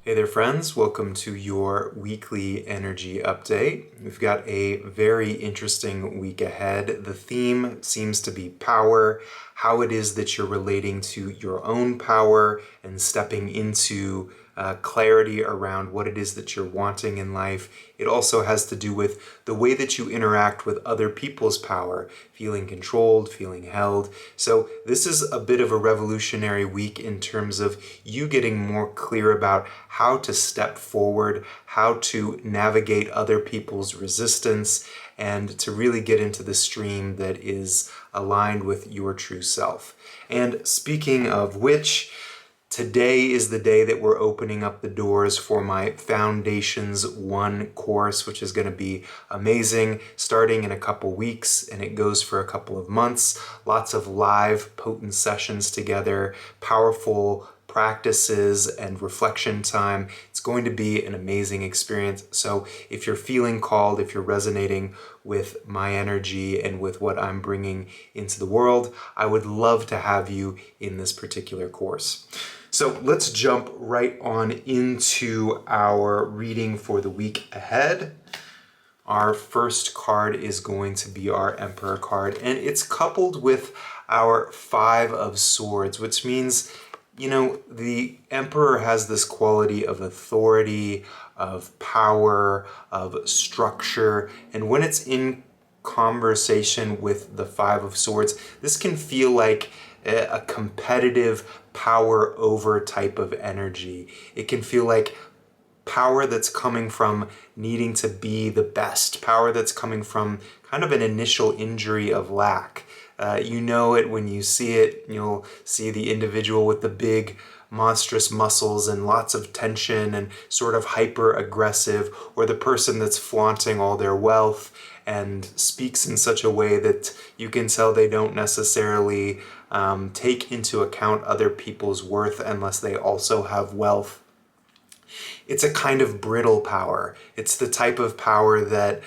Hey there, friends. Welcome to your weekly energy update. We've got a very interesting week ahead. The theme seems to be power, how it is that you're relating to your own power and stepping into clarity around what it is that you're wanting in life. It also has to do with the way that you interact with other people's power, feeling controlled, feeling held. So this is a bit of a revolutionary week in terms of you getting more clear about how to step forward, how to navigate other people's resistance, and to really get into the stream that is aligned with your true self. And speaking of which, today is the day that we're opening up the doors for my Foundations 1 course, which is going to be amazing, starting in a couple weeks, and it goes for a couple of months. Lots of live, potent sessions together, powerful practices and reflection time. It's going to be an amazing experience. So if you're feeling called, if you're resonating with my energy and with what I'm bringing into the world, I would love to have you in this particular course. So let's jump right on into our reading for the week ahead. Our first card is going to be our Emperor card, and it's coupled with our Five of Swords, which means, you know, the Emperor has this quality of authority, of power, of structure, and when it's in conversation with the Five of Swords, this can feel like a competitive power over type of energy. It can feel like power that's coming from needing to be the best, power that's coming from kind of an initial injury of lack. You know it when you see it. You'll see the individual with the big monstrous muscles and lots of tension and sort of hyper aggressive, or the person that's flaunting all their wealth and speaks in such a way that you can tell they don't necessarily take into account other people's worth unless they also have wealth. It's a kind of brittle power. It's the type of power that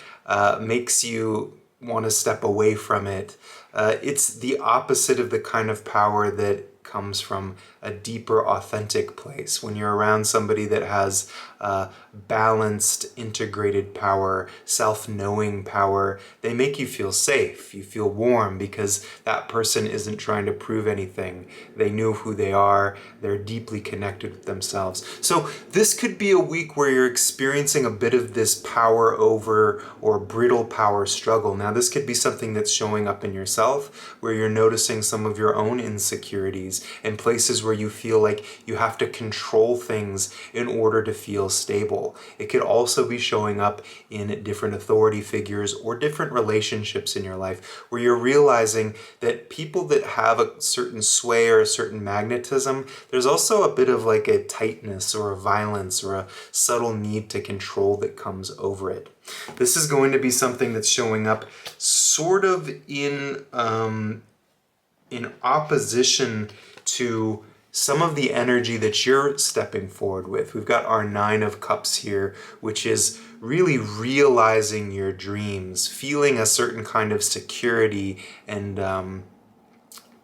makes you want to step away from it. It's the opposite of the kind of power that comes from a deeper, authentic place. When you're around somebody that has balanced, integrated power, self-knowing power, they make you feel safe. You feel warm because that person isn't trying to prove anything. They know who they are. They're deeply connected with themselves. So this could be a week where you're experiencing a bit of this power over or brittle power struggle. Now, this could be something that's showing up in yourself, where you're noticing some of your own insecurities and places where you feel like you have to control things in order to feel stable. It could also be showing up in different authority figures or different relationships in your life, where you're realizing that people that have a certain sway or a certain magnetism, there's also a bit of like a tightness or a violence or a subtle need to control that comes over it. This is going to be something that's showing up sort of in opposition to some of the energy that you're stepping forward with. We've got our Nine of Cups here, which is really realizing your dreams, feeling a certain kind of security and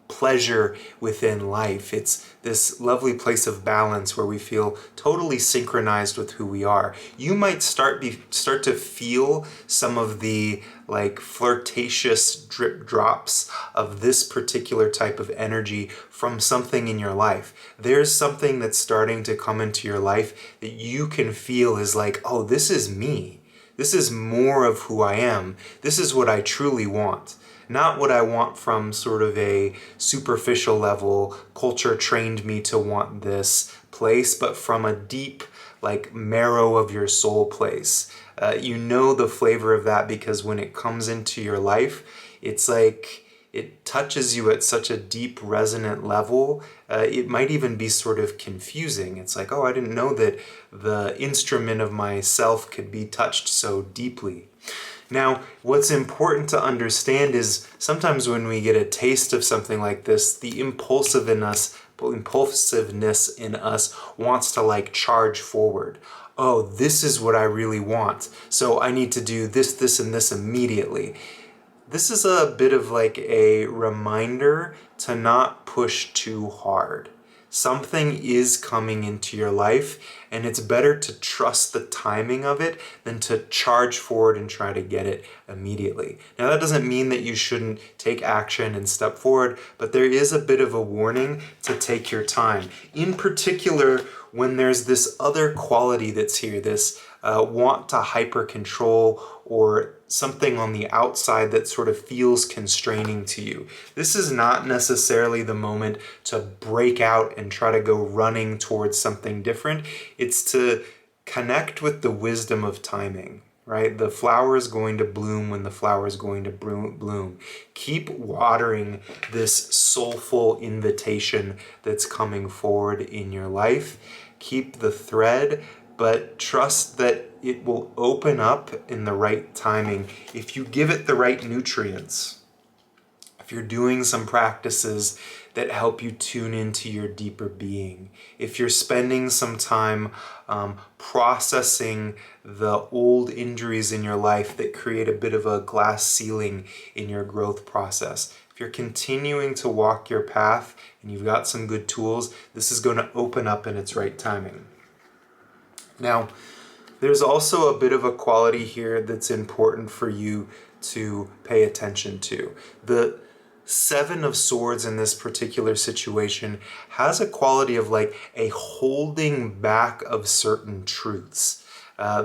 pleasure within life. It's this lovely place of balance where we feel totally synchronized with who we are. You might start to feel some of the like flirtatious drip drops of this particular type of energy from something in your life. There's something that's starting to come into your life that you can feel is like, oh, this is me. This is more of who I am. This is what I truly want. Not what I want from sort of a superficial level, culture trained me to want this place, but from a deep, like marrow of your soul place. You know the flavor of that because when it comes into your life, it's like it touches you at such a deep, resonant level. It might even be sort of confusing. It's like, oh, I didn't know that the instrument of myself could be touched so deeply. Now, what's important to understand is sometimes when we get a taste of something like this, the impulsiveness in us wants to like charge forward. Oh, this is what I really want, so I need to do this, this, and this immediately. This is a bit of like a reminder to not push too hard. Something is coming into your life, and it's better to trust the timing of it than to charge forward and try to get it immediately. Now, that doesn't mean that you shouldn't take action and step forward, but there is a bit of a warning to take your time. In particular, when there's this other quality that's here, this want to hyper control, or something on the outside that sort of feels constraining to you. This is not necessarily the moment to break out and try to go running towards something different. It's to connect with the wisdom of timing, right? The flower is going to bloom when the flower is going to bloom. Keep watering this soulful invitation that's coming forward in your life. Keep the thread, but trust that it will open up in the right timing if you give it the right nutrients. If you're doing some practices that help you tune into your deeper being, if you're spending some time processing the old injuries in your life that create a bit of a glass ceiling in your growth process, if you're continuing to walk your path and you've got some good tools, this is going to open up in its right timing. Now, there's also a bit of a quality here that's important for you to pay attention to. The Seven of Swords in this particular situation has a quality of like a holding back of certain truths.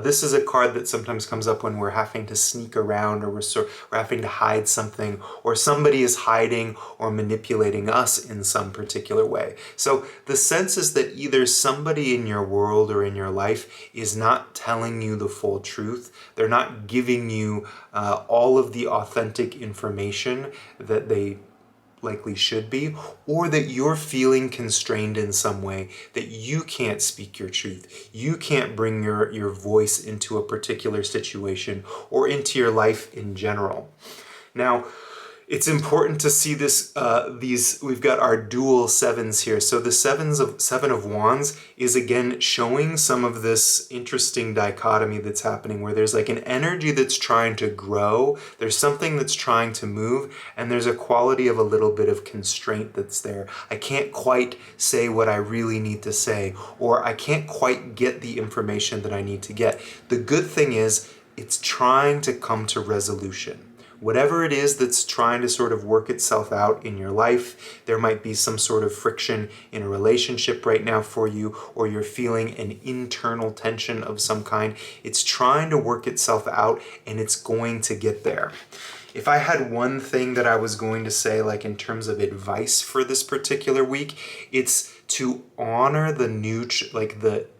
This is a card that sometimes comes up when we're having to sneak around, or we're having to hide something, or somebody is hiding or manipulating us in some particular way. So the sense is that either somebody in your world or in your life is not telling you the full truth. They're not giving you all of the authentic information that they likely should be, or that you're feeling constrained in some way, that you can't speak your truth. You can't bring your voice into a particular situation or into your life in general. Now, it's important to see this. We've got our dual sevens here. So the Seven of Wands is again showing some of this interesting dichotomy that's happening, where there's like an energy that's trying to grow, there's something that's trying to move, and there's a quality of a little bit of constraint that's there. I can't quite say what I really need to say, or I can't quite get the information that I need to get. The good thing is it's trying to come to resolution. Whatever it is that's trying to sort of work itself out in your life, there might be some sort of friction in a relationship right now for you, or you're feeling an internal tension of some kind. It's trying to work itself out, and it's going to get there. If I had one thing that I was going to say, like in terms of advice for this particular week, it's to honor the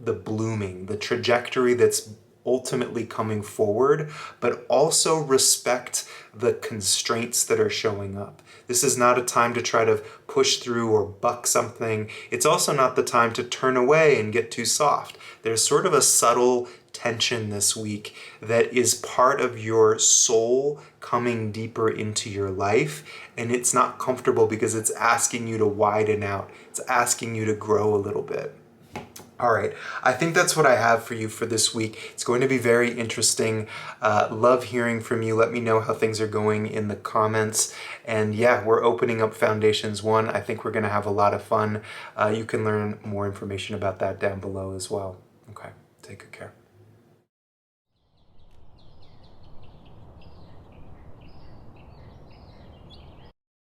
the blooming, the trajectory that's ultimately coming forward, but also respect the constraints that are showing up. This is not a time to try to push through or buck something. It's also not the time to turn away and get too soft. There's sort of a subtle tension this week that is part of your soul coming deeper into your life, and it's not comfortable because it's asking you to widen out. It's asking you to grow a little bit. All right, I think that's what I have for you for this week. It's going to be very interesting. Love hearing from you. Let me know how things are going in the comments. And yeah, we're opening up Foundations 1. I think we're going to have a lot of fun. You can learn more information about that down below as well. Okay, take good care.